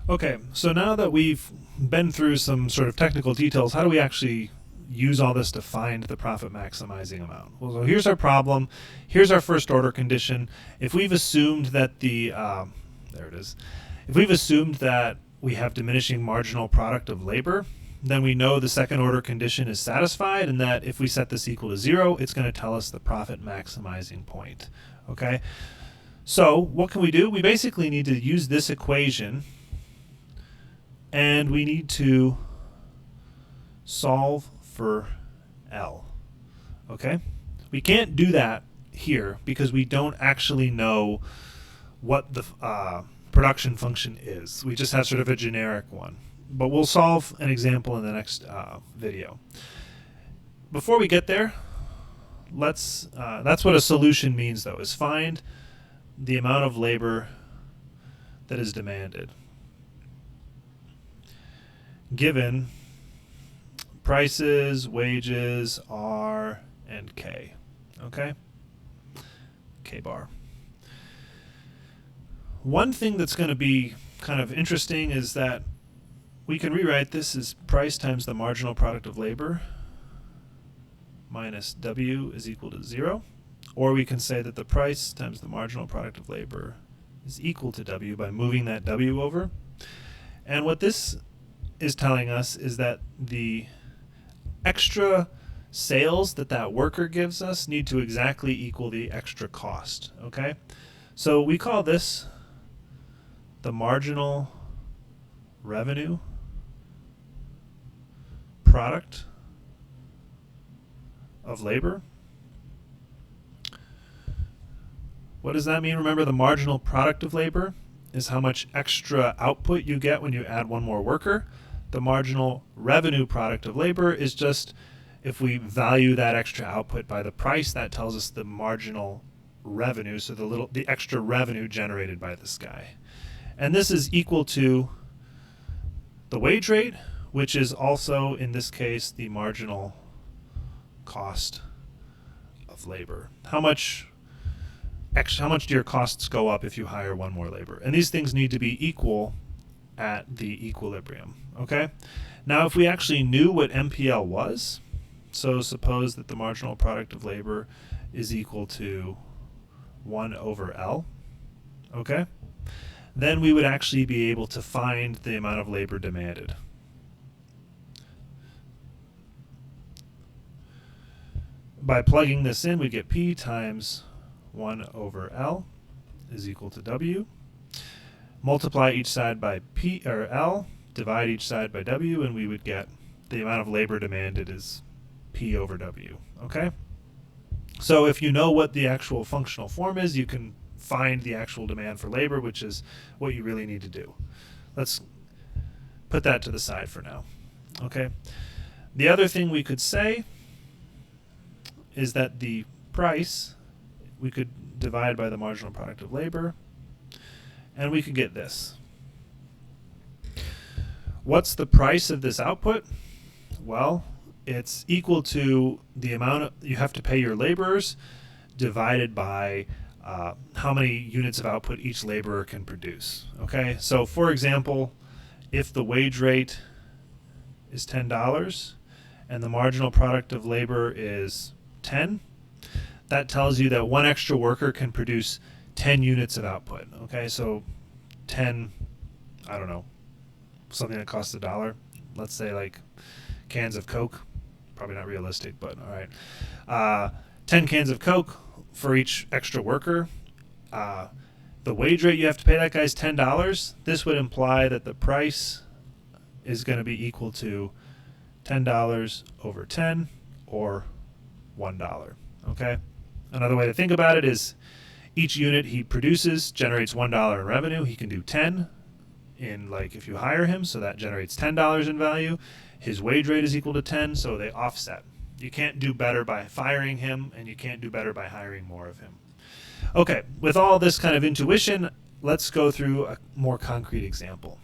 Okay, so now that we've been through some sort of technical details, how do we actually use all this to find the profit maximizing amount? Well, so here's our problem. Here's our first order condition. If we've assumed that there it is. If we've assumed that we have diminishing marginal product of labor, then we know the second order condition is satisfied, and that if we set this equal to 0, it's going to tell us the profit maximizing point. Okay? So what can we do? We basically need to use this equation, and we need to solve for L. Okay? We can't do that here because we don't actually know what the production function is. We just have sort of a generic one. But we'll solve an example in the next video. Before we get there, that's what a solution means, though, is find the amount of labor that is demanded given prices, wages, R, and K. Okay? K bar. One thing that's going to be kind of interesting is that we can rewrite this as price times the marginal product of labor minus W is equal to 0. Or we can say that the price times the marginal product of labor is equal to W by moving that W over. And what this is telling us is that the extra sales that worker gives us need to exactly equal the extra cost. Okay? So we call this the marginal revenue product of labor. What does that mean? Remember, the marginal product of labor is how much extra output you get when you add one more worker. The marginal revenue product of labor is just if we value that extra output by the price, that tells us the marginal revenue, so the extra revenue generated by this guy. And this is equal to the wage rate, which is also, in this case, the marginal cost of labor. How much do your costs go up if you hire one more labor? And these things need to be equal at the equilibrium. Okay? Now, if we actually knew what MPL was, so suppose that the marginal product of labor is equal to 1 over L, okay? Then we would actually be able to find the amount of labor demanded. By plugging this in, we get P times 1 over L is equal to W. Multiply each side by P or L, divide each side by W, and we would get the amount of labor demanded is P over W. Okay? So if you know what the actual functional form is, you can find the actual demand for labor, which is what you really need to do. Let's put that to the side for now. Okay? The other thing we could say is that the price we could divide by the marginal product of labor, and we could get this. What's the price of this output? Well, it's equal to the amount you have to pay your laborers divided by how many units of output each laborer can produce. Okay, so for example, if the wage rate is $10 and the marginal product of labor is 10, that tells you that one extra worker can produce 10 units of output. Okay, so 10, I don't know, something that costs $1. Let's say like cans of Coke. Probably not realistic, but all right. 10 cans of Coke for each extra worker. The wage rate you have to pay that guy is $10. This would imply that the price is going to be equal to $10 over 10 or $1. Okay? Another way to think about it is each unit he produces generates $1 in revenue. He can do 10 in, like, if you hire him, so that generates $10 in value. His wage rate is equal to 10, so they offset. You can't do better by firing him, and you can't do better by hiring more of him. Okay, with all this kind of intuition, let's go through a more concrete example.